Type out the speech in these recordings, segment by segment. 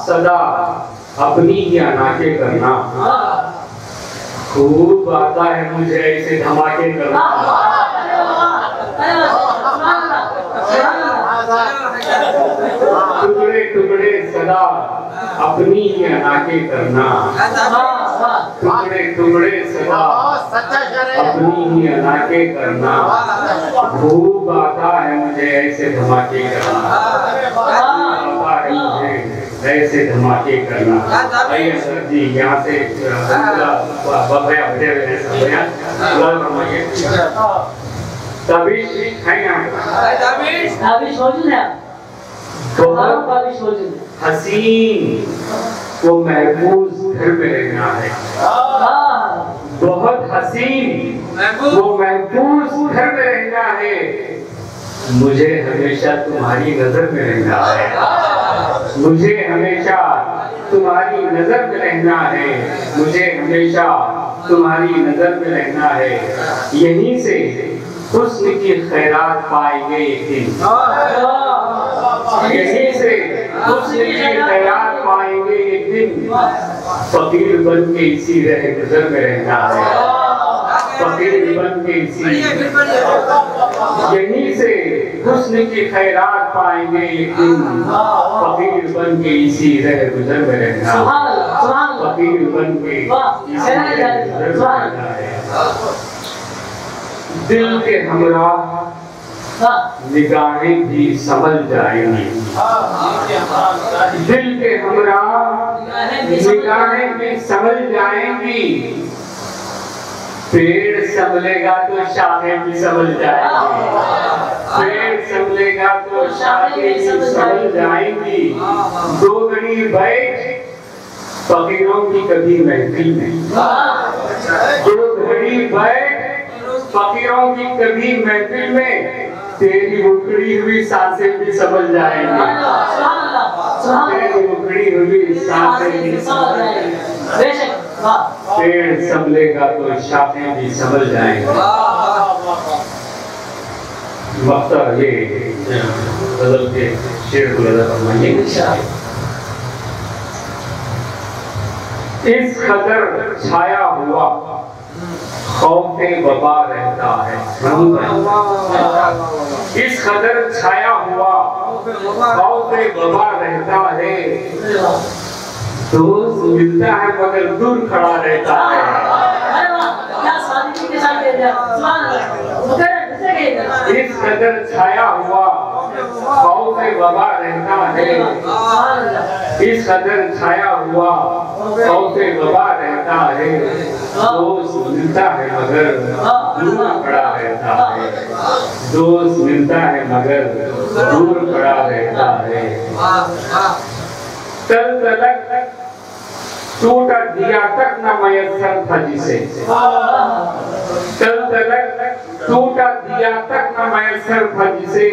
सदा अपनी ही अनाके करना। खूब आता है मुझे ऐसे धमाके करना। टुकड़े टुकड़े सदा अपनी ही अनाके करना। टुकड़े टुकड़े सदा अपनी ही अनाके करना। खूब आता है मुझे ऐसे धमाके करना। आता है मुझे ऐसे धमाके करना। आइए सर जी यहाँ से ताबीज़ है यहाँ। ताबीज़ मौजूद है। हसीन वो महफूज घर में रहना है। बहुत हसीन वो महफूज घर में रहना है। मुझे हमेशा तुम्हारी नजर में रहना है। मुझे हमेशा तुम्हारी नजर में रहना है। मुझे हमेशा तुम्हारी नजर में रहना है। यहीं से हुस्न की खैरात पाएंगे एक दिन। यहीं से हुस्न की खैरात पाएंगे एक दिन। फकीर बन के इसी रह गुजर में रहना है। फकीर बन के इसी यहीं से हुस्न की खैरात पाएंगे एक दिन। फकीर बन के इसी रह गुजर में रहना है। फकीर बन के इसी रह गुजर में रहना है। दिल के हमरा निगाहें भी संभल जाएंगी। दिल के हमरा निगाहें भी संभल जाएंगी। पेड़ संभलेगा तो शाखें भी संभल जाएंगी। पेड़ संभलेगा तो शाखें भी संभल जाएंगी। दो घड़ी बैठ फकीरों की कभी महफिल नहीं। दो घड़ी बैठ फकीरों की कभी महफिल में तेरी उखड़ी हुई सांसें भी संभल जाएंगी। तेरी उखड़ी हुई सांसें भी संभल जाएंगी। पेड़ संभलेगा तो शाखें भी संभल जाएंगी। वक्ता ये गजल के शेर को लगा फरमाइए। इस कदर छाया हुआ खौफे वबा रहता है। इस कदर छाया हुआ खौफे वबा रहता है। दोस्त मिलता है मगर दूर खड़ा रहता है। इस कदर छाया हुआ खौफे वबा रहता है। इस कदर छाया हुआ खौफे वबा रहता है। दोस्त मिलता है मगर दूर खड़ा रहता है। दोस्त मिलता है मगर दूर खड़ा रहता है। तल तलक टूटा दिया तक न मयस्सर था जिसे। तल तलक टूटा दिया तक न मयस्सर था जिसे।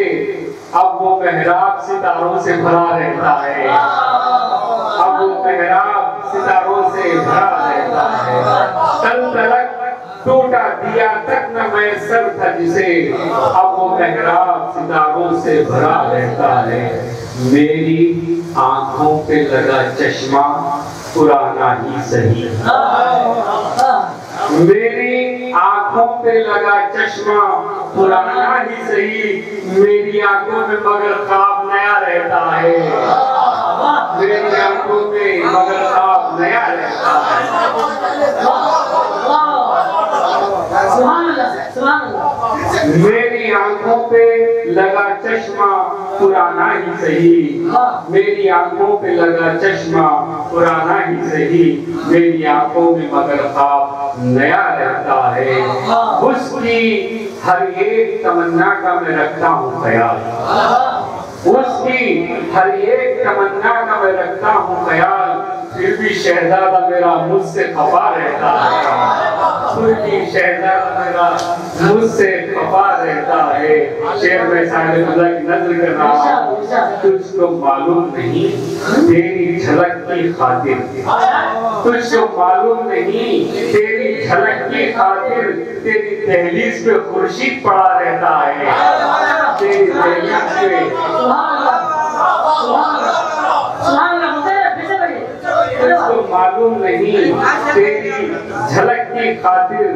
अब वो मेहराब सितारों से भरा रहता है। अब वो मेहराब सितारों से भरा रहता है। तल तलक टूटा दिया तक न मयस्सर था जिसे। अब वो मेहराब सितारों से भरा रहता है। मेरी आंखों पे लगा चश्मा पुराना ही सही। मेरी आंखों पे लगा चश्मा पुराना ही सही। मेरी आंखों में मगर ख्वाब नया रहता है। मेरी आंखों में मगर ख्वाब नया रहता है। मेरी आंखों पे लगा चश्मा पुराना ही सही। मेरी आंखों पे लगा चश्मा पुराना ही सही। मेरी आंखों में मगर ख्वाब नया रहता है। उसकी हर एक तमन्ना का मैं रखता हूँ ख्याल। उसकी हर एक तमन्ना का मैं रखता हूँ ख्याल। फिर भी शहजादा मेरा मुझसे खफा रहता है। फिर भी शहजादा मेरा मुझसे खफा रहता है। शेर में साहिब खुदा की नज़र कर रहा हूँ। तुझको मालूम नहीं तेरी झलक की खातिर। तुझको मालूम नहीं तेरी झलक की खातिर। तेरी दहलीज पे खुर्शीद पड़ा रहता है। तेरी दहलीज पे मालूम नहीं तेरी झलक की खातिर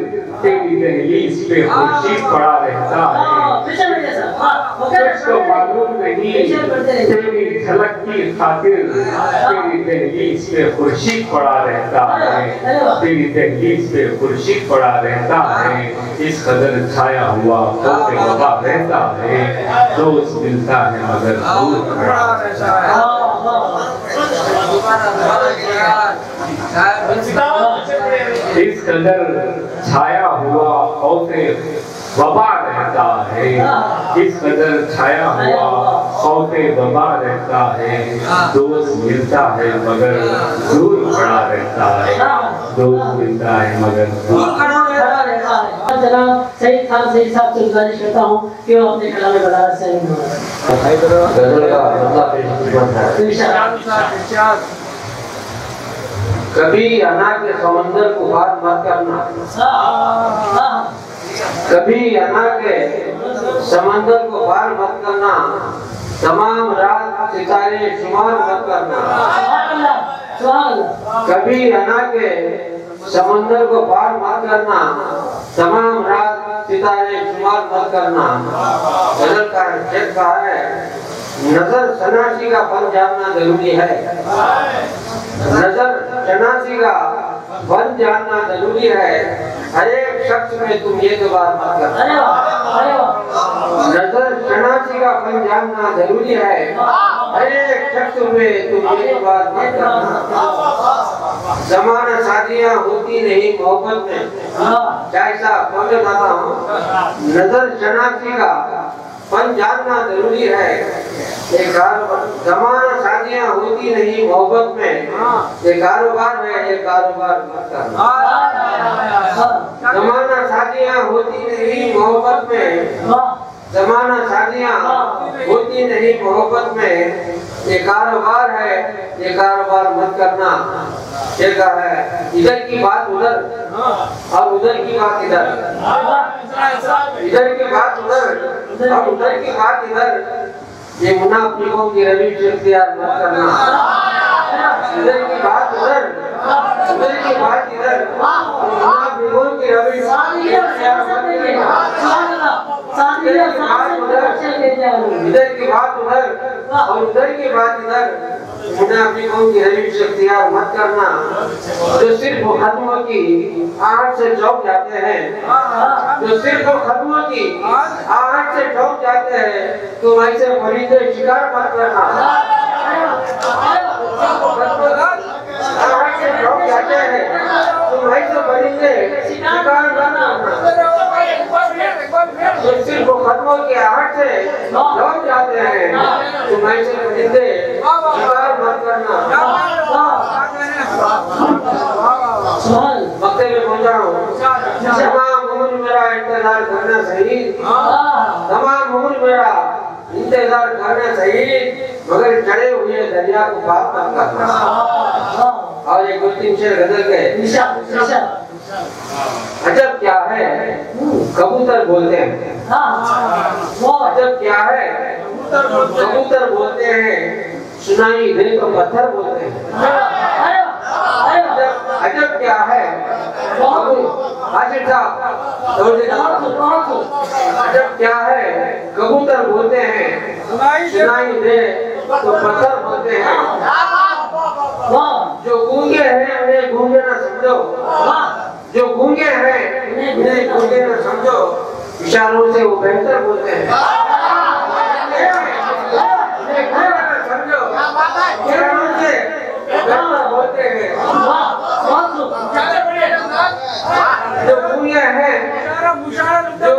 तेरी दहलीज पे खुर्शीद पड़ा रहता है। तुझको मालूम नहीं तेरी झलक की खातिर तेरी दहलीज पे खुर्शीद पड़ा रहता है। तेरी दहलीज पे खुर्शीद पड़ा रहता है। इस कदर छाया हुआ होके वफा रहता है। दोस्त मिलता है मगर दूर खड़ा रहता है। इस कदर छाया हुआ खौफे वबा रहता है। इस कदर छाया हुआ खौफे वबा रहता है। दोस्त मिलता है मगर दूर खड़ा रहता है। दोस्त मिलता है मगर दूर खड़ा रहता है। जनाब सईद खान सईद साहब से गुजारिश करता हूँ कि वो अपने कलाम में बता सही कभी अना के समंदर को पार मत करना। कभी अना के समंदर को पार मत करना। तमाम रात सितारे शुमार मत करना। कभी अना के समंदर को पार मत करना। तमाम रात सितारे शुमार मत करना। गजल का शेर कहा है, नजर शनासी का फन जानना जरूरी है। नजर शनासी का फन जानना जरूरी है। हर एक शख्स में तुम ये बात मत करना। नजर शनासी का फन जानना जरूरी है। हर एक शख्स में तुम ये बात मत करना। जमाना शादियाँ होती नहीं मोहब्बत में। जैसा पहुँच जाता हूँ, नजर शनासी का फन जानना जरूरी है। जमाना शादियाँ होती नहीं मोहब्बत में। ये कारोबार है, ये कारोबार मत करना। जमाना शादियाँ होती नहीं मोहब्बत में। जमाना शादियाँ होती नहीं मोहब्बत में। ये कारोबार है, ये कारोबार मत करना। ये कहा है, इधर की बात उधर और उधर की बात इधर। इधर की बात उधर और उधर की बात इधर। ये मुनाफिकों की रवि से इख्तियार मत करना। इधर की बात उधर, उधर की बात इधर। मुनाफिकों की रवि से इख्तियार मत करना। इधर की बात उधर और उधर की बात इधर। मुनाफिकों की रवि से इख्तियार मत करना। जो सिर्फ खत्मों की आहट से चौंक जाते हैं। जो सिर्फ खत्मों की आहट से चौंक जाते हैं, तुम ऐसे फरीदे शिकार मत करना। आहट से चौंक जाते हैं, तुम ऐसे फरीदे शिकार मत करना। जो सिर्फ खत्मों की आहट से चौंक जाते हैं, तुम ऐसे फरीदे शिकार मत करना। मक्के में पहुंचा हूँ। तमाम उम्र मेरा इंतजार करना सही। तमाम उम्र मेरा इंतजार करना सही। मगर चढ़े हुए दरिया को पार मत करना। और ये दो तीन शेर गजल के। अजब क्या है कबूतर बोलते हैं। अजब क्या है कबूतर बोलते हैं। सुनाई दे तो पत्थर बोलते हैं। अजब क्या है अजब क्या है कबूतर बोलते हैं। सुनाई दे तो पत्थर बोलते हैं। जो गूंगे हैं उन्हें गूंगे न समझो। जो गूंगे हैं उन्हें गूंगे न समझो। इशारों से वो बेहतर बोलते हैं। बोलते हैं जो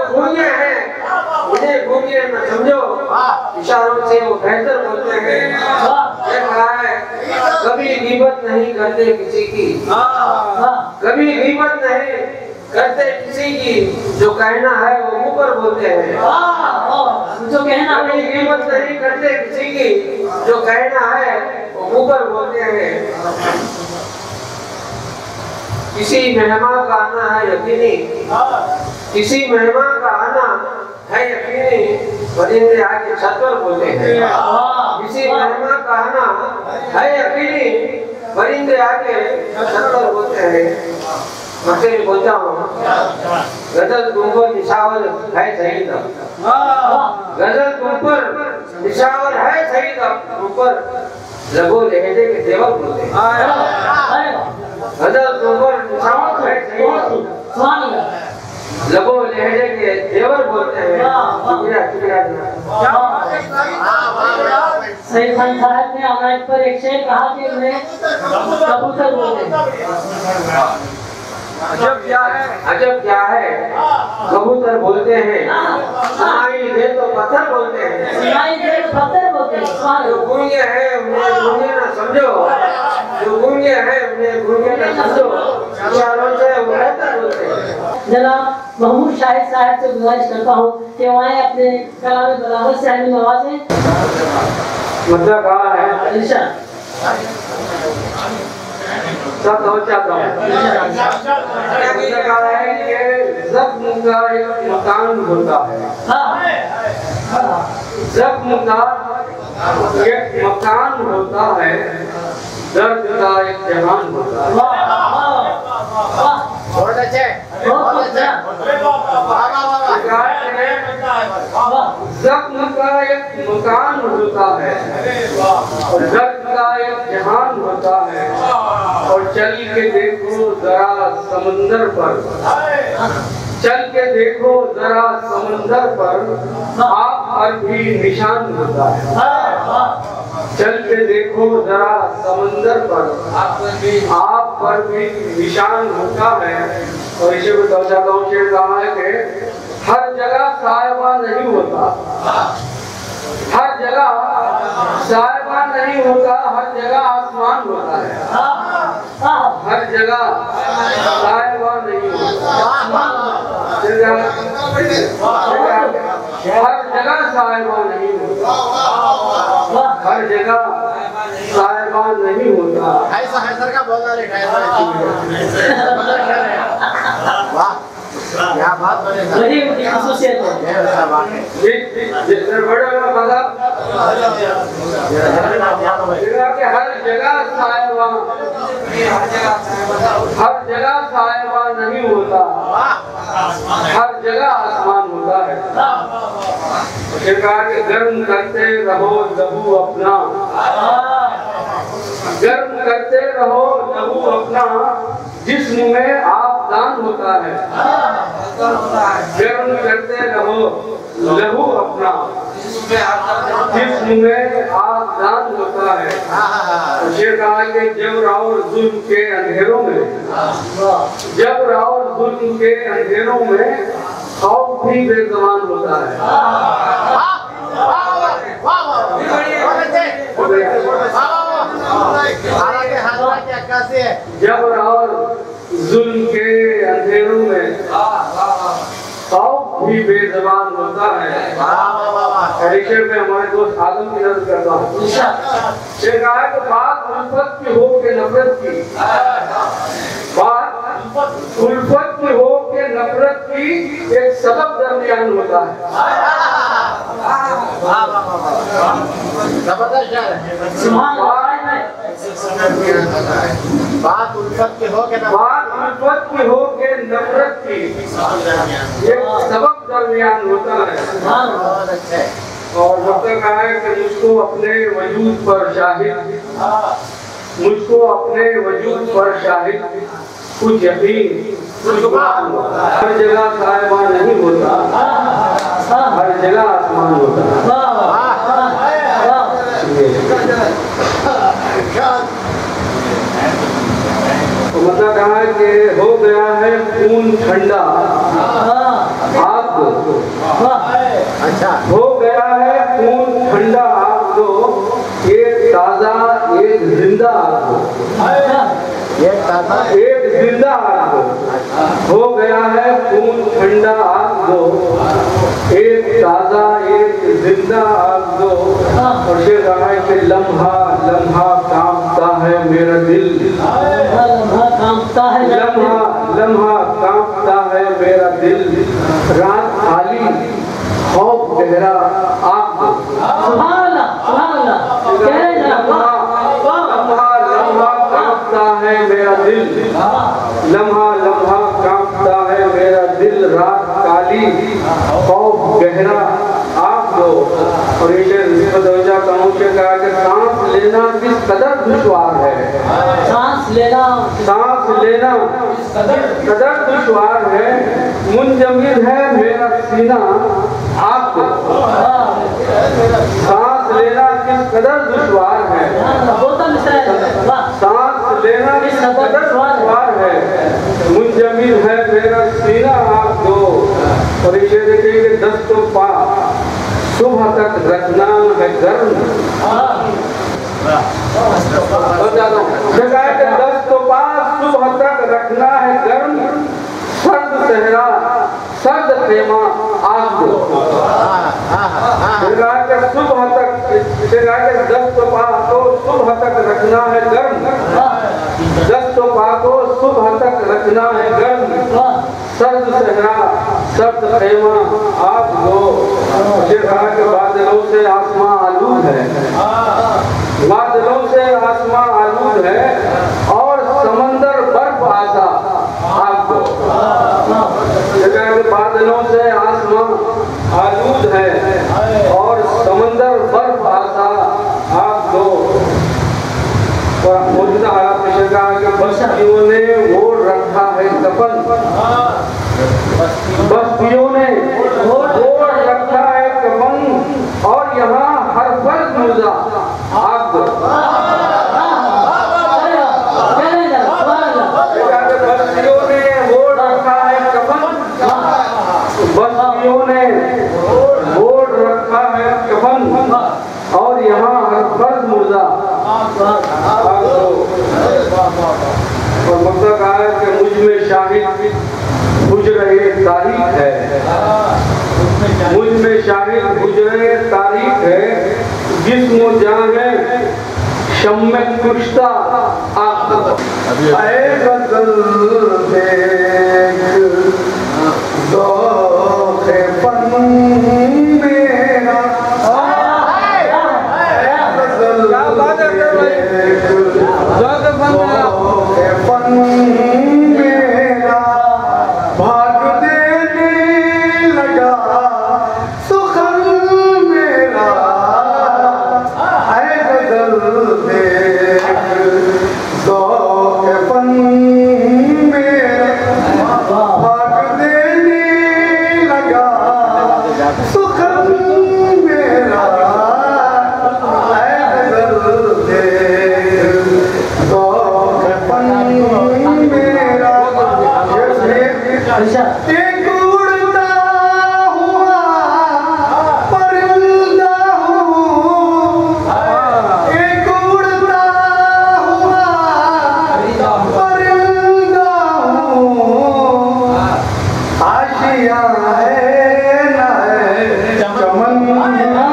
गूंगे हैं उन्हें गूंगे न समझो। इशारों से वो बेहतर बोलते हैं। ये कहा है, कभी गीबत नहीं करते किसी की। कभी गीबत नहीं करते किसी की। जो कहना है वो मुंह पर बोलते हैं। जो कहना कभी गीबत नहीं करते किसी की। जो कहना है वो मुंह पर बोलते हैं। किसी मेहमान का आना है यकीनी। किसी मेहमान का आना है यकीनी। परिंदे आके छत पर बोलते हैं। किसी मेहमान का आना है यकीनी। परिंदे आके छतर बोलते हैं, मैं बोलता हूँ गजल तुम पर निशावर है सही तब, गजल तुम पर निशावर है सही तब, ऊपर लगो लहजे के देवर बोलते हैं, गजल तुम पर निशावर है सही तब, लगो लहजे के देवर बोलते हैं। सही खान साहब ने अनाज पर एक शेर कहा कि उन्हें कबूतर बोलते हैं। अजब क्या है कबूतर बोलते हैं, सुनाई दे तो पत्थर बोलते हैं, सुनाई दे तो पत्थर बोलते हैं। जो गूंगे हैं उन्हें गूंगे न समझो, जो गूंगे हैं उन्हें गूंगे न समझो, इशारों से वो बेहतर बोलते हैं। जनाब महमूद शाहिद साहब से गुजारिश करता हूँ कि वो आए अपने कलाम बलागत से हमें नवाजें। मतलब कहा है इंशाअल्लाह सब समझ जाता हूँ। कहा है कि ज़ख्म का एक मकान होता है, ज़ख्म का एक मकान होता है, दर्द का एक जहान होता है। बहुत अच्छा। ज़ख्म का एक मकान होता है, दर्द का एक जहान होता है, और चल के देखो जरा समंदर पर, चल के देखो जरा समंदर पर, आप पर भी निशान होता है, चल के देखो जरा समंदर पर, आप पर भी निशान होता है। और इसे बताओ चाहता हूँ, शेर कहा है कि हर जगह साहिबा नहीं होता, हर जगह साहिबा नहीं होता, हर जगह आसमान होता है, हर जगह साहिबा नहीं होता, हर जगह साहिबा नहीं होता, हर जगह साहिबा नहीं होता। ऐसा है सर का बोलना लिखा है। वाह क्या बात बने सर, बड़ी उनकी खासियत है। जितने बड़े मजा कि हर जगह साहिबा, हर जगह साहिबा नहीं होता, हर जगह आसमान होता है। कहा कि गर्म करते रहो लहू अपना, गर्म करते रहो लहू अपना, जिस्म में आबदान होता है, गर्म करते रहो लहू अपना, जिस्म में आबदान होता है। ये कहा कि जबर और जुल्म के अंधेरों में, जबर और जुल्म के अंधेरों में खौफ भी बेज़बान होता है। जबर और जुल्म के अंधेरों में खौफ भी बेज़बान होता है। हरीशर में हमारे दोस्त आदम की नजर करता हूँ, ये कहा है कि बात उल्फत की हो के नफरत की, बात उल्फत की हो के नफरत की एक सबब दरमियान होता है। जबरदस्त है। बात उल्फत की हो के नफरत की एक सबब दरमियान होता है। और वक्त कहा है कि मुझको अपने वजूद पर शाहिद, मुझको अपने वजूद पर शाहिद कुछ यकीन, हर जगह साहिबा नहीं होता, हर जगह आसमान होता है। तो मतलब कहा है कि हो गया है खून ठंडा आग दो, अच्छा हो गया है खून ठंडा आग दो, एक ताजा एक जिंदा आग दो, एक जिंदा आग दो, हो गया है खून ठंडा आग दो, एक ताजा एक जिंदा आग दो। और ये कहा है कि लम्हा लम्हा कांपता है मेरा दिल, लम्हा कांपता है, लम्हा लम्हा कांपता है मेरा दिल, रात खाली खौफ गहरा आग दो। सुभान अल्लाह, सुभान अल्लाह। कह रहे हैं जनाब, लम्हा लम्हा खाली खौफ गहरा आप दो। और इसे कहूँ से कहा कि सांस लेना किस कदर दुश्वार है, सांस लेना कदर दुश्वार है, मुंजमिद है मेरा सीना आपको। सांस लेना किस कदर दुश्वार है, सांस लेना किस कदर दुश्वार है, मुंजमिद है मेरा सीना आपको। और इसे देखिए कि दस्तों पा सुबह तक रखना है गर्म, दस्तों पा सुबह तक रखना है गर्म, सर्द सहरा सर्द खेमा आपको। सुबह तक दस्तों पा को सुबह तक रखना है गर्म, दस्तों पा को सुबह तक रखना है गर्म, सर्द सहरा सर्द खेमा आप दो। कहा कि बादलों से आसमां आलूद है, बादलों से आसमां आलूद है और समंदर बर्फ आसा आपको। बादलों से आसमां आलूद है और समंदर बर्फ आसा आपको। बस्तियों ने वो रखा है कफन, बस्तियों ने वो रखा है कफन और यहाँ हर फर्ज मुर्दा आपको। बस्तियों ने वो रखा है कफन, बस्तियों ने वो रखा है कफन और यहाँ हर फर्ज मुर्दा आपको। और मतलब कहा है कि मुझ में शाहिद बुझ रहे तारीख है, मुझ में शाहिद बुझ रहे तारीख है, जिस्म जाने शम्मे कुश्ता आपको। ऐ गज़ल देख ज़ौक़ फन मेरा, फन मेरा भाग देने लगा सुखन मेरा। है गज़ल देख ज़ौक़ फन मेरा भाग देने लगा सुखन मेरा। है गज़ल देख ज़ौक़ फन मेरा। एक उड़ता हुआ परिंदा हूँ, एक उड़ता हुआ परिंदा हूँ, आशिया है न है चमन मेरा,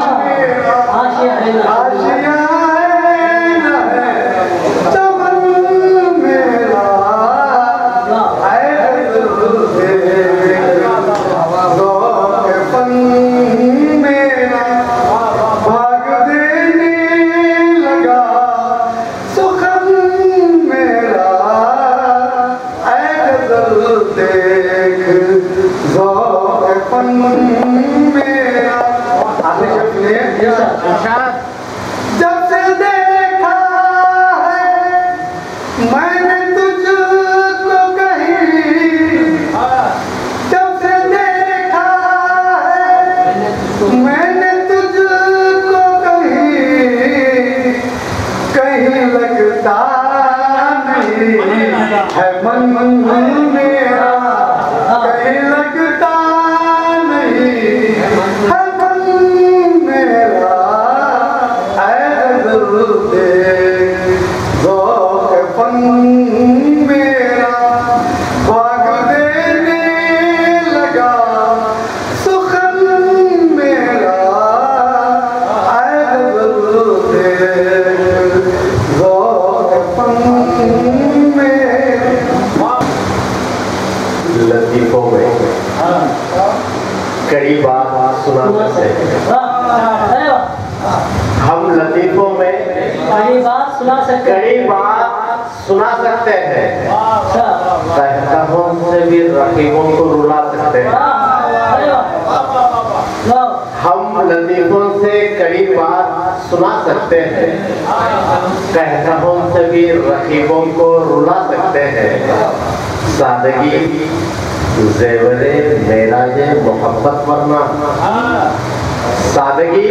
आशिया है न है चमन मेरा। ज़ौक़ फन मेरा भाग देने लगा सुखन मेरा। ऐ गज़ल देख ज़ौक़ फन मेरा। जब से देखा है मैंने तुझको कहीं, जब से देखा है मैंने तुझको कहीं, कहीं लगता नहीं है मन मेरा, कहीं लगता नहीं है मन मेरा। ऐ गज़ल देख ज़ौक़ फन मेरा भाग देने लगा सुखन मेरा। ऐ गज़ल देख ज़ौक़ फन मेरा। लतीफों में कई बात सुना सकते हैं, हम लतीफों में कई बात सुना सकते हैं, कई बात सुना सकते हैं, कहता हूँ से भी रकीबों को रुला सकते हैं। हम लतीफों से कई बात सुना सकते हैं, कहकहों से भी रकीबों को रुला सकते हैं। सादगी ज़ेवरे मेराजे मोहब्बत वरना, सादगी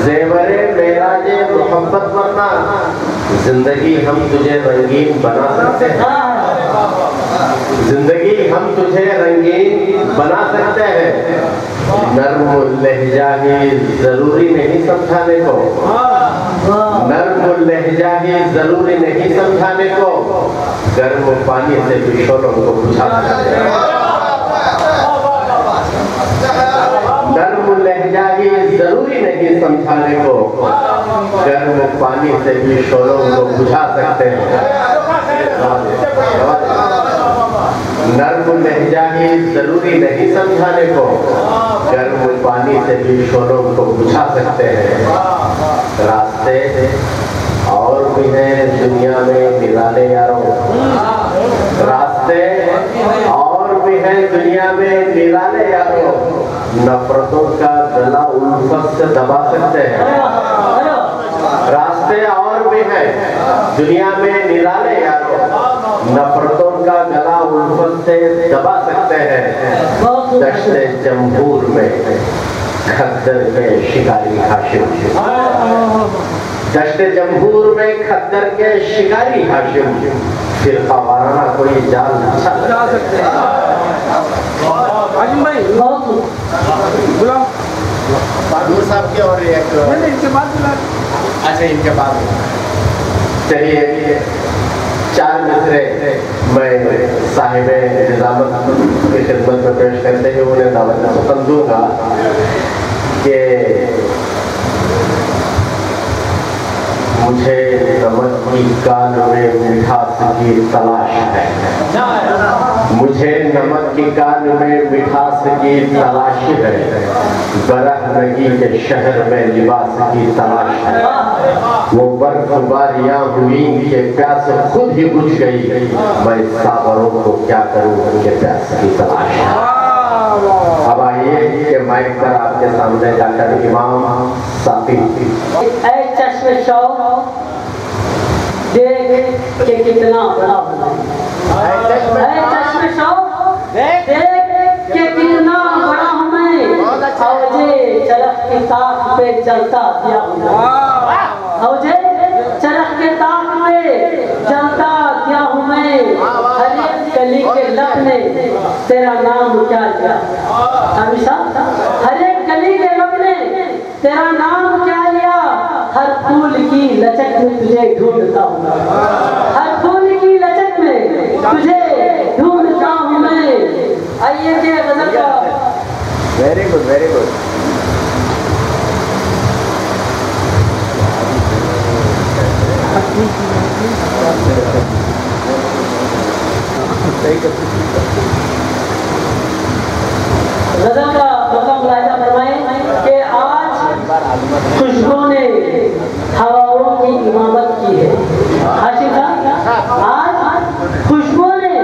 ज़ेवरे मेराजे मोहब्बत वरना, जिंदगी हम तुझे रंगीन बना सकते हैं। जिंदगी हम तुझे रंगीन बना सकते हैं। नर्म लहजा ही जरूरी नहीं समझाने को, नर्म लहजा ही जरूरी नहीं समझाने को, गर्म पानी से भी शोलों को बुझा सकते हैं। नर्म लहजा ही जरूरी नहीं समझाने को, गर्म पानी से भी शोलों को बुझा सकते हैं। नर्म लहजा ही जरूरी नहीं समझाने को, गर्म पानी से भी शोलों को बुझा सकते हैं। रास्ते और भी हैं दुनिया में निराले यारों, रास्ते और भी हैं दुनिया में निराले यारों, नफरतों का गला उल्फत से दबा सकते हैं। रास्ते और भी हैं दुनिया में निराले यारों, नफरतों का गला उल्फत से दबा सकते हैं। दश्ते जमहूर में खद्दर के शिकारी हाशिम, दश्ते जमहूर में खद्दर के शिकारी हाशिम, फिर वाराना कोई जाल जा सकते हैं। बहादुर साहब के और एक इनके बाद, अच्छा इनके बाद चलिए चार मिसरे मैं साहिबे निजामत की खिदमत में पेश करते हुए उन्हें दावत पसंद दूंगा कि मुझे नमक की कान में मिठास की तलाश है, मुझे नमक की कान में मिठास की तलाश है, बरहनगी के शहर में लिबास की तलाश है। वो बर्फबारियां हुई कि प्यास खुद ही बुझ गई, मैं सावरों को क्या करूं उनके प्यास की तलाश है। अब आइए कि माइक पर आपके सामने डॉक्टर इमाम साफी। चश्मे शौक देख के कितना बड़ा बना, चश्मे शौक देख के कितना बड़ा हूँ मैं, औजे चरख की ताक पे चलता दिया हूँ, औजे चरख के ताक पे चलता दिया हूँ मैं, हर एक गली के लब ने तेरा नाम क्या लिया, हमेशा हर एक गली के लब ने तेरा नाम क्या लिया, हर फूल की लचक में तुझे ढूंढता हूँ, हर फूल की लचक में तुझे ढूंढता हूँ मैं। आइए के गजल का वेरी गुड वेरी गुड। गजल का मतलब मुलाहिजा फरमाएं कि आज खुशबू ने हवाओं की इमामत की है। हाशिम साहब, आज खुशबू ने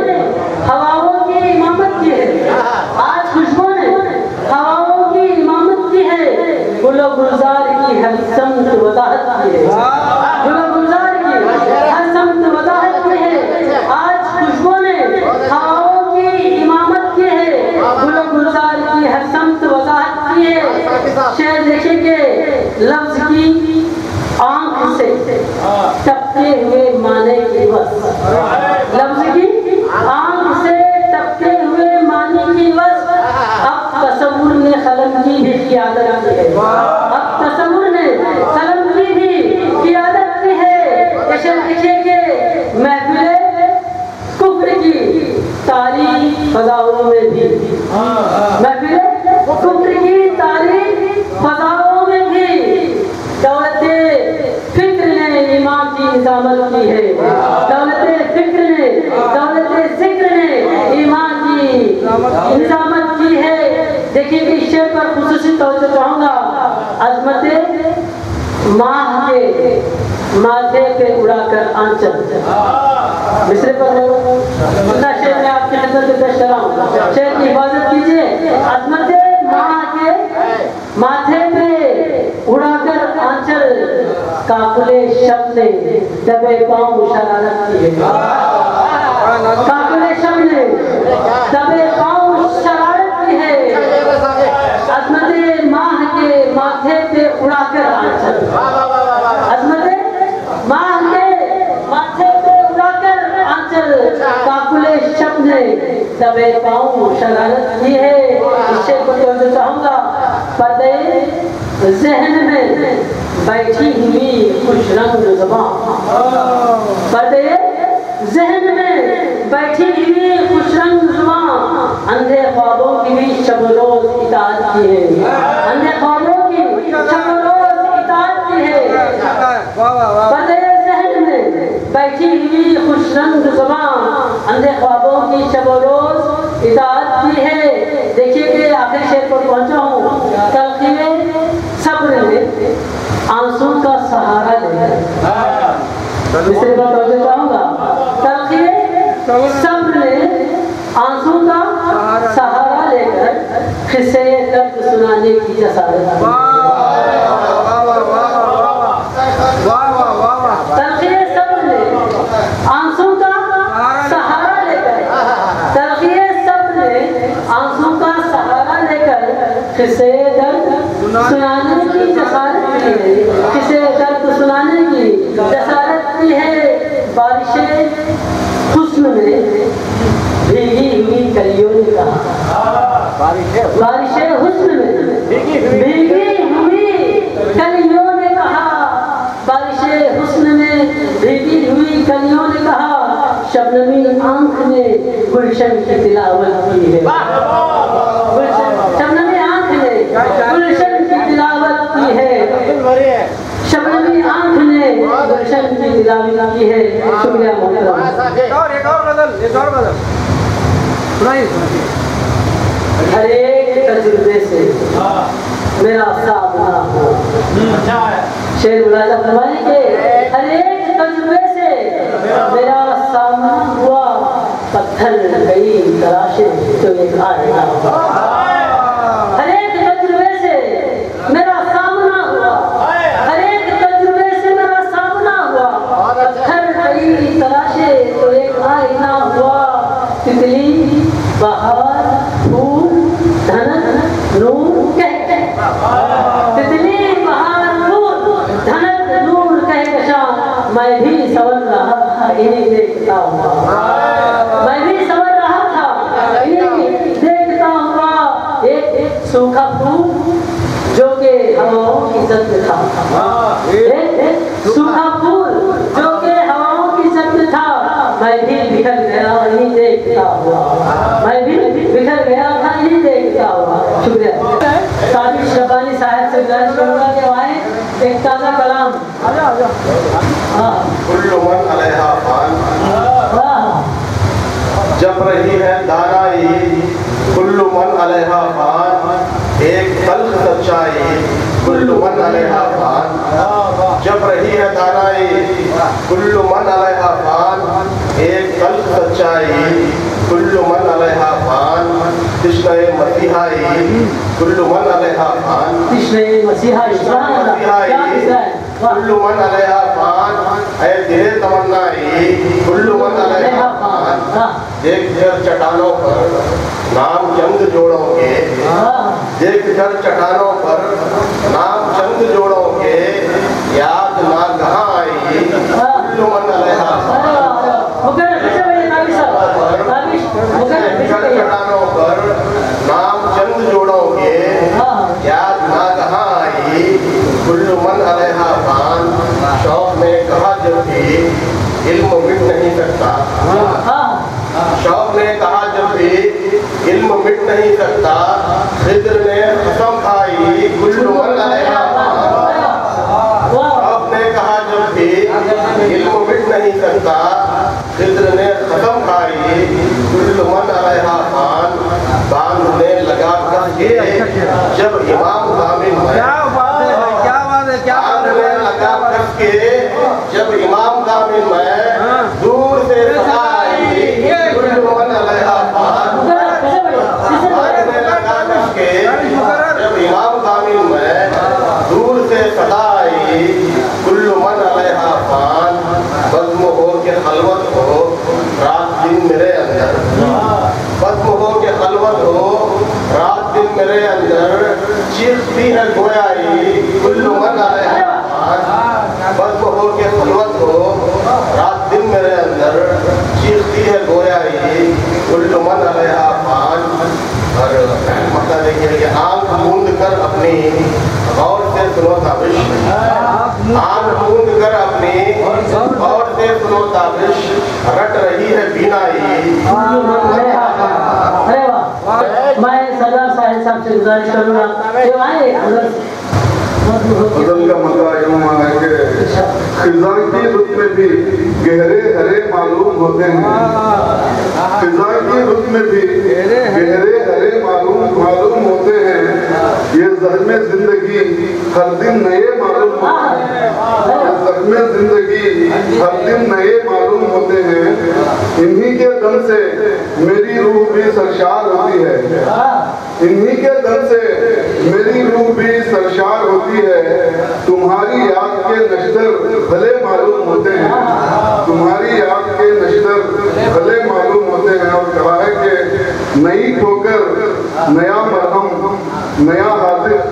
हवाओं की इमामत की है, आज खुशबू ने हवाओं की इमामत की है, गुलो गुलजार की हर समत वजाहत की है, गुलो गुलजार की हर समत वजाहत की है, आज खुशबू ने हवाओं की इमामत की है, गुलो गुलजार की हर समत वजाहत की है। शेर देखे के लफ्ज की आंख से टपके हुए माने की वस, लफ्ज की आंख से टपके हुए माने की वस, अब तसव्वुर ने कलम की भी क़ियादत की है, अब तसव्वुर ने कलम की भी क़ियादत की है। शेर देखे के महफिले कुफ्र की तारीख फजाओं में भी, महफिले कुफ्र की तारीख फजाओं में भी, दौलते फिक्र ने ईमान की निजामत की है, दौलते फिक्र ने दौलते जिक्र ने ईमान की निजामत की है। देखिए कि इस शेर पर खुसूसी तवज्जो चाहूँगा, अजमत माह के माथे पे उड़ाकर आंचल, मिसरे पर इतना शेर में आपकी खिदमत में पेश कर रहा हूँ। शेर की हिफाजत कीजिए। अजमत माँ के माथे पे उड़ाकर आंचल काकुले शब्द ने दबे पाँव शरारत की है। काकुले शब्द ने दबे पाँव शरारत की है। अजमत माँ के माथे पे उड़ाकर आंचल, अजमत माँ के माथे पे उड़ाकर आंचल काकुले शब्द ने दबे पाँव शरारत की है। इस शेर को तो चाहूँगा पर्दे ज़हन में बैठी हुई खुश रंग ज़बां, पर्दे ज़हन में बैठी हुई खुश रंग ज़बां अंधे ख्वाबों की भी शब रोज़ इताअत की है। अंधे ख्वाबों की शब रोज़ इताअत की है। पर्दे ज़हन में बैठी हुई खुश रंग ज़बां अंधे ख्वाबों की शब रोज़ इताअत की है। देखिए कि आखिरी शेर पर पहुंचा हूँ। तलखीए सब्र ने आंसू का सहारा लेकर, दूसरी बात और चाहूँगा, तलखीए सब्र ने आंसू का सहारा लेकर किस्से दर्द सुनाने की जसारत। तलखीए सब्र ने आंसू का सहारा लेकर, तलखीए सब्र ने आंसू का सहारा लेकर किस्से दर्द सुनाने की जसारत की है। किस्से दर्द सुनाने की जसारत की है। बारिशें हुस्न में भीगी हुई कलियों ने कहा, बारिशें हुस्न में भीगी हुई कलियों ने कहा, बारिशें हुस्न में भीगी हुई कलियों ने कहा, शबनमी आंख ने गुलशन की तिलावत की है। शबनमी आंख ने गुलशन की तिलावत की है। शबनमी आंख ने गुलशन की तिलावत की है। शुक्रिया मोहतरम। हर एक तजुर्बे से मेरा सामना हो। शेर मुलाजा फरमाएंगे, हर एक तजुर्बे से मेरा सामना हुआ, पत्थर कई तराशे तो एक आएगा। हर एक तजुर्बे से मेरा सामना हुआ, हर एक तजुर्बे से मेरा सामना हुआ, पत्थर कई तराशे तो एक आईना हुआ। तितली बहार फूल धनक नूर कहते, तितली बहार फूल धनक नूर कहकशा, मैं भी संवर रहा था इन्हीं देखता हुआ, मैं भी संवर रहा था इन्हीं देखता हुआ। एक सूखा फूल जो के हवाओं की जद था, एक सूखा फूल जो के हवाओं की जद था, मैं भी बिखर गया इन्हीं देखता हुआ, मैं भी बिखर गया था इन्हीं देखता हुआ। शुक्रिया। काजी शबानी साहब से गुजारिश करूंगा कि आए एक ताज़ा कलाम। कुल्लु मन अलैहा फान, जब रही है दानाई, कुल्लु मन अलैहा फान, एक तल्ख सच्चाई, कुल्लु मन अलैहा फान, जब रही है दानाई, कुल्लु मन अलैहा फान, एक तल्ख सच्चाई, कुल्लु मन अलैहा फान, तिश्ने मसीहाई, कुल्लु मन अलैहा फान, तिश्ने मसीहाई, कुल्लु मन अलैहा फान, ऐ दिले तमन्नाई, कुल्लु मन अलैहा फान, देख जर चट्टानों पर नाम चंद जोड़ोगे, देख जर चट्टानों पर नाम चंद जोड़ोगे, याद ना कहाँ आई, कुल्लु मन अलैहा फान, चट्टानों पर नाम चंद जोड़ोगे, याद ना कहाँ आई, कुल्लु मन अलैहा फान। शौक ने कहा जब भी इल्म मिट नहीं सकता, शौक ने कहा जब भी इल्म मिट नहीं सकता, खिद्र ने कसम खाई, कुल्लु मन अलैहा फान। शौक ने कहा जब भी इल्म मिट नहीं सकता, खिद्र ने कसम खाई, कुल्लु मन अलैहा फान। बांधने लगा के जब इमाम कामिल में, बांधने लगा के जब इमाम कामिल में दूर से मानी मैं दूर से सदा आई कुल्लु मन अलैहा फान बज़्म हो के खलवत हो रात दिन मेरे अंदर बज़्म हो के खलवत हो रात दिन मेरे अंदर चीखती है गोयाई कुल्लु मन अलैहा फान बज़्म हो के खलवत हो रात दिन मेरे अंदर चीखती है गोयाई कुल्लु मन अलैहा फान। और मतलब देखिए कि आंख मूंद कर अपनी गौर से सुनो ताबिश आंख मूंद कर अपनी गौर से सुनो ताबिश रट रही है बीनाई। अरे वाह, मैं सरदार साहब से गुजारिश करूँगा कि आए अंदर गजल का मजा यूँ है कि खिजा की रुत में भी गहरे हरे मालूम होते हैं, खिजा की रुत में भी गहरे हरे मालूम होते हैं, ये ज़ख्मे जिंदगी हर दिन नए मालूम होते हैं, ये ज़ख्मे जिंदगी हर दिन नए मालूम होते हैं, इन्हीं के दम से मेरी रूह भी सरशार होती है, इन्हीं के दम से मेरी रूह भी सरशार होती है, तुम्हारी याद के नश्तर भले मालूम होते हैं, तुम्हारी याद के नश्तर भले मालूम होते हैं। और कहा है कि नई ठोकर नया मरहम नया हादिस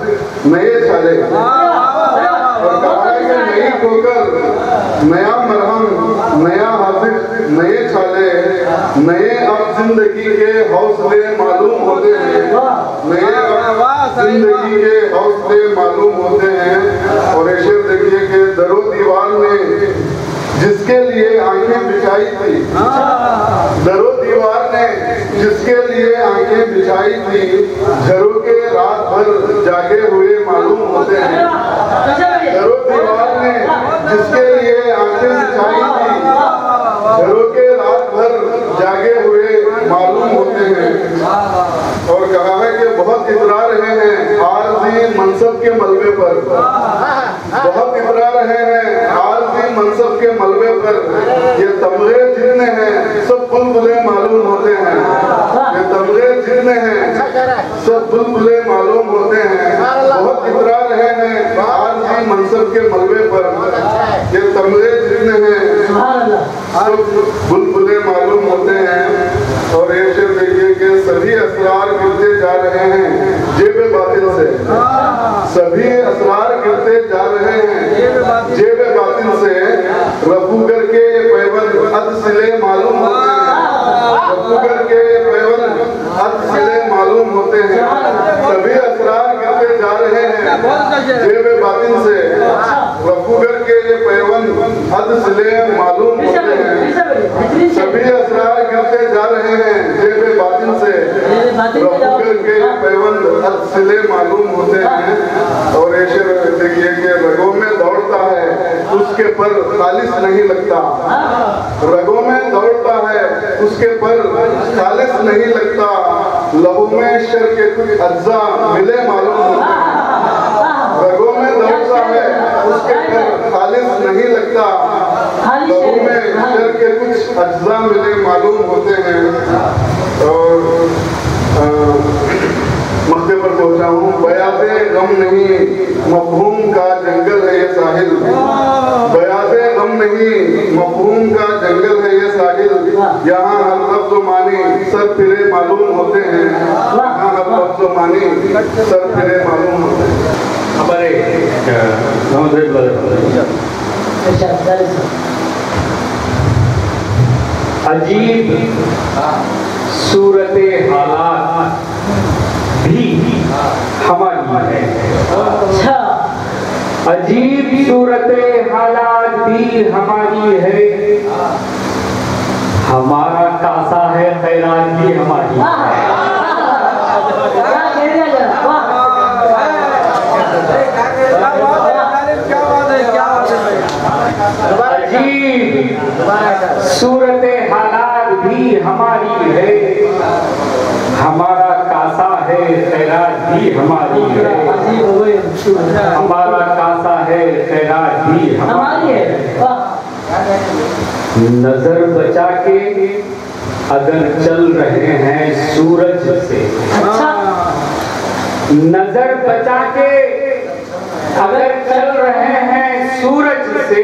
नए छाले, और कहा है कि नई ठोकर नया मरहम नया हादिस नए छाले, नए अब जिंदगी के हौसले मालूम होते हैं, नए अब जिंदगी के हौसले मालूम होते हैं। और ऐसे देखिए कि दरो दीवार ने जिसके लिए आंखें बिछाई थी, दरो दीवार ने जिसके लिए आंखें बिछाई थी, झरोके रात भर जागे हुए मालूम होते हैं, दरो दीवार ने जिसके लिए आंखें बिछाई थी, झरोके रात भर जागे हुए मालूम होते हैं। और कहा है कि बहुत इतरा रहे हैं आरज़ी मनसब के मलबे पर, बहुत इतरा रहे हैं आरज़ी मनसब के मलबे पर, ये तमगे जितने हैं सब बुलबुले मालूम होते हैं, ये तमगे जितने हैं सब बुलबुले मालूम होते हैं, बहुत इतरा रहे हैं आरज़ी मनसब के मलबे पर, ये तमगे जितने हैं सब बुलबुले मालूम होते हैं। और ऐसे देखिए कि सभी असरार गिरते जा रहे हैं जेब बातिल से, सभी असरार गिरते जा रहे हैं जेब बातिल से, रफू करके पैबंद अद सिले मालूम होते हैं, रफू करके पैबंद अद सिले मालूम होते हैं, सभी असरार गिरते जा रहे हैं जेब बातिल से, रफू करके पैबंद अद सिले मालूम होते हैं, सभी असरार गिरते जा रहे हैं जेब बातिल से, रफू करके पैबंद अद सिले मालूम होते हैं। और ऐसे देखिए कि रगों में दौड़ता है उसके पर खालिस नहीं लगता, रगों में दौड़ता है उसके पर खालिस नहीं लगता, लहू में शर के कुछ अज्जा मिले मालूम होते हैं, रगों में दौड़ता है उसके पर खालिस नहीं लगता, लहू में शर के कुछ अज्जा मिले मालूम होते हैं। और मक्के पर पहुंचा हूँ, बयाज़े गम नहीं मफहूम का जंगल है ये साहिल, बयाज़े गम नहीं मफहूम का जंगल है ये साहिल, यहाँ हर लफ्ज़ मानी सर फिरे मालूम होते हैं, यहाँ हर लफ्ज़ मानी सर फिरे मालूम होते हैं। हमारे अजीब सूरत हालात भी हमारी है, अजीब सूरत हालात भी हमारी है, हमारा कासा है खैरात भी हमारी है। अजीब सूरत हालात भी हमारी है, हमारा कासा है खैरात भी हमारी है, हमारा कासा है खैरात भी हमारी है। नजर बचा के अगर चल रहे हैं सूरज से, नजर बचा के अगर चल रहे हैं सूरज से,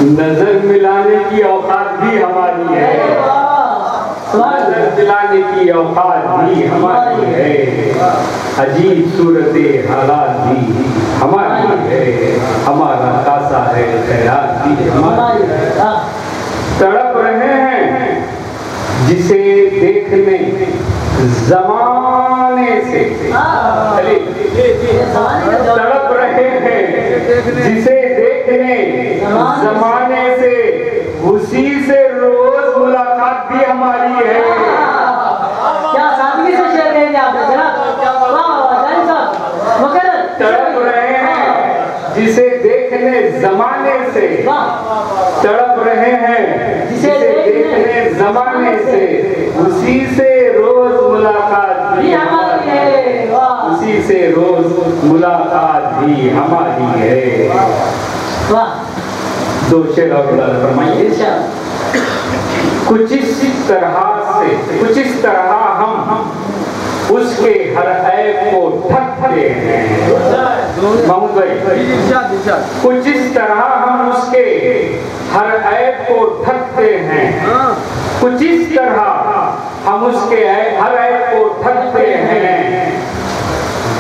नजर मिलाने की औकात भी हमारी है, नजर मिलाने की औकात भी हमारी है, अजीब सूरत हालात भी हमारी है, हमारा कासा है ख्याल भी हमारी है। तड़प रहे हैं जिसे देखने जमाने से, तड़प रहे हैं जिसे देखने जमाने से, उसी से रोज मुलाकात भी हमारी है। क्या सादगी से शेर कहेंगे आप जनाब? तड़प रहे हैं जिसे देखने जमाने से, तड़प रहे हैं जिसे देखने जमाने से, उसी से रोज मुलाकात भी हमारी है, उसी से रोज मुलाकात भी हमारी है। दो शेर और फरमाइए। कुछ इस तरह हम उसके हर ऐब को ढकते हैं। कुछ इस तरह हम उसके हर ऐब को ढकते हैं, कुछ इस तरह हम उसके हर ऐब को ढकते हैं।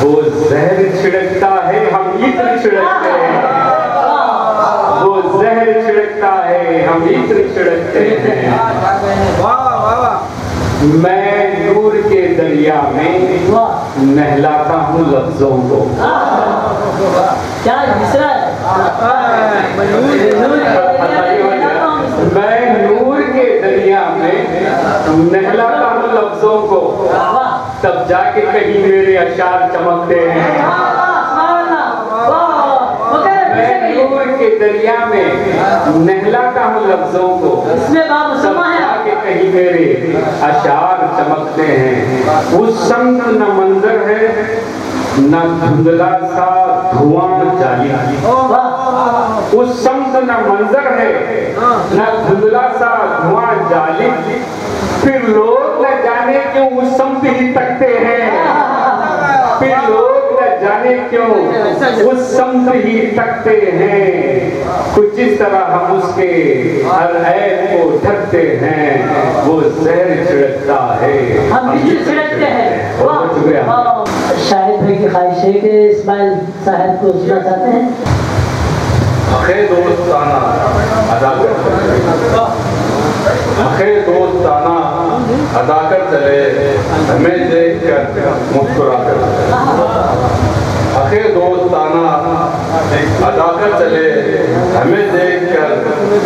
वो जहर छिड़कता है, हम इत्र छिड़कते हैं। वो जहर छिड़कता है, हम इत्र छिड़कते हैं। मैं नूर के दरिया में नहलाता हूँ लफ्जों को। क्या मिसरा है? मैं नूर के दरिया में नहलाता हूँ लफ्जों को, तब जाके कहीं मेरे अशार चमकते हैं। मैं नूर के दरिया में नहलाता हूँ लफ्जों को, तब जाके कहीं मेरे अशार चमकते हैं। उस संग न मंजर है न धुंधला सा धुआं जाली, उस संग न मंजर है न धुंधला सा धुआं जाली, फिर लोग न जाने क्यों उस संग ही तकते हैं, फिर लोग न जाने क्यों उस संग ही तकते हैं। कुछ इस तरह हम उसके हर ऐब को ढकते हैं, वो जहर छिड़कता है, हम छिड़कते हैं। शाहिद भाई की ख्वाहिश है कि इस्माइल साहब को सुनना चाहते हैं। अखे दोस्ताना अदा चले, हमें देख कर मुस्कुरा कर, अखे दोस्ताना अदा कर चले, हमें देख कर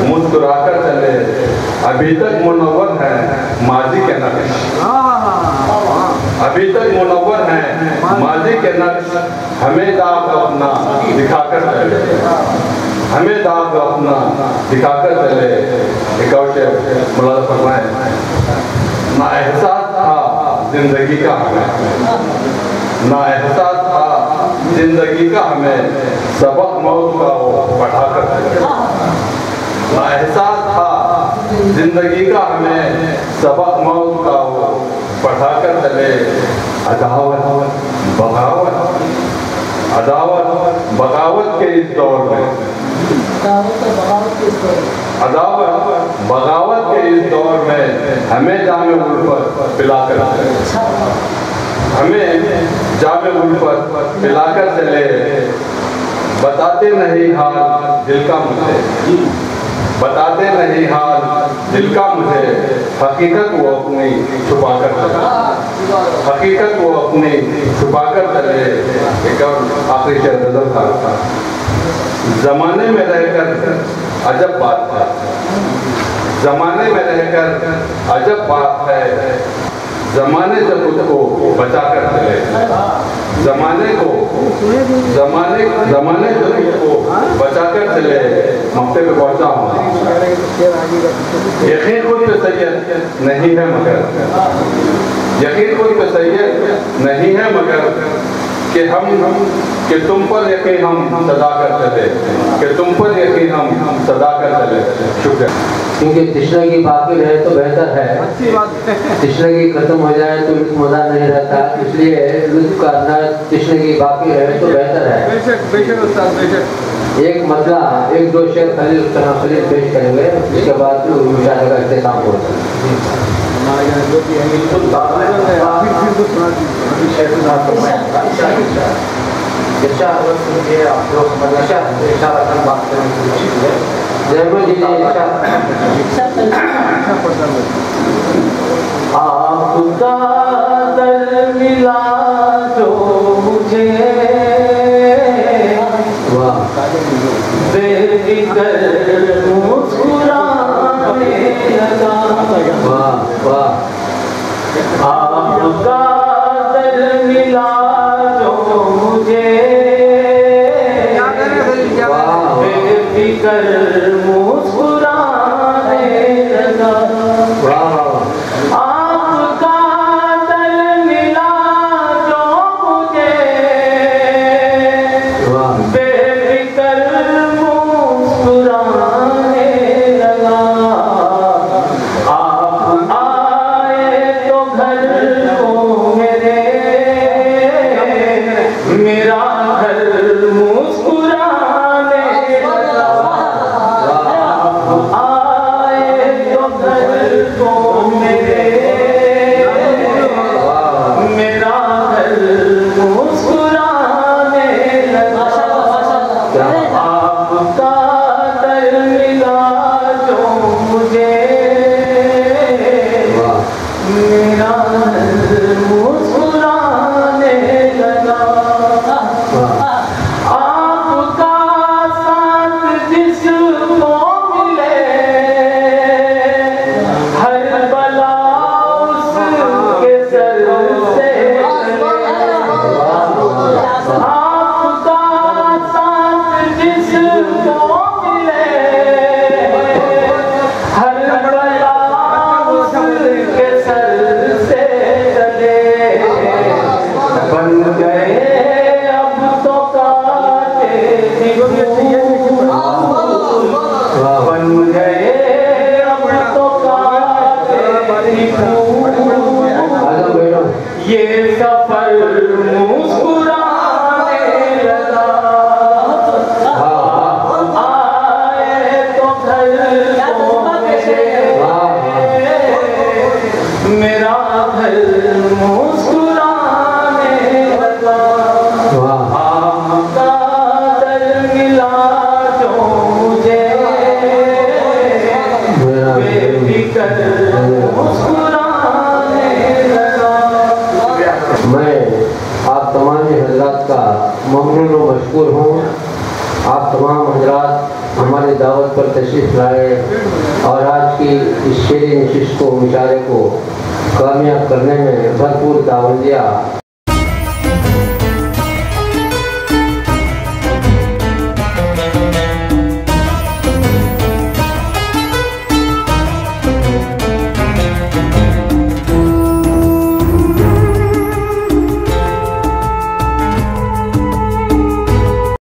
मुस्कुरा कर चले। अभी तक मुनव्वर है माजी के नक्श, अभी तक मुनव्वर है माजी के नक्श, हमें दाग अपना दिखाकर चले, हमें दाग अपना दिखाकर चले। एक और शेर मुलाज़ा फरमाए। ना एहसास था जिंदगी का हमें, ना एहसास था जिंदगी का हमें, सबक मौत का वो पढ़ाकर चले। ना एहसास था जिंदगी का हमें, सबक मौत का वो पढ़ाकर चले। अदावत बगावत, अदावत बगावत के इस दौर में, अदावत बगावत के इस दौर में, हमें जामे उल्फत पिलाकर चले, हमें जामे उल्फत पिलाकर चले। बताते नहीं हाल दिल का मुझे, बताते नहीं हाल दिल का मुझे, हकीकत वो अपनी छुपा कर चले, हकीकत वो अपनी छुपा कर चले। एक आखिरी शेर गजल था। जमाने में रहकर अजब बात है, जमाने में रहकर अजब बात है, जमाने से खुद को बचा कर चले, जमाने को जमाने से खुद को बचा कर चले। मक्ते पे पहुंचा हूँ, यकीन खुद पे सैयद नहीं है मगर, यकीन खुद पे सैयद नहीं है मगर, कि तुम पर यकीन हम सदा कर चले, कि तुम पर यकीन हम सदा कर चले। शुक्रिया। क्योंकि तृष्णा की बाकी रहे तो बेहतर है, तृष्णा की खत्म हो जाए तो मजा नहीं रहता, इसलिए लुत्फ करना तृष्णा की बाकी रहे तो बेहतर है। बेशक बेशक उस्ताद बेशक। एक मतलब 1-2 शेर खलील पेश करेंगे, इसके बाद मुशाहिदा का इख्तिताम होगा। आपका दर मिला जो मुझे बेफिक्र मुस्कुराने लगा। आपका दर मिला जो मुझे बेफिक्र मुस्कुराने लगा। आपका दर मिला जो मुझे बेफिक्र मुस्कुराने लगा। आप आए तो घर को मेरा घर मुस्कुराने लगा। आप आए तो घर को मेरा घर मुस्कुराने लगा। आपका दर मिला जो मुझे मेरा घर मुस्कुराने लगा। आपका साथ जिसको मिले हर बला उसके सर से आपका साथ जिसको मिले हर बला उसके सर से चले। बन गए अब तो काटे बन गए अब तो काटे ये सफर मुस्कुराने लगा। आए तो घर को मेरा घर मुस्कुराने लगा। आपका दर मिला जो मुझे बेफिक्र मुस्कुराने लगा। मैं आप तमाम हजरात का ममनून और मशकूर हूँ। आप तमाम हजरात हमारी दावत पर तशरीफ़ लाए और आज की इस शेरी नशिश को मुशारे को कामयाब करने में भरपूर ताउन दिया।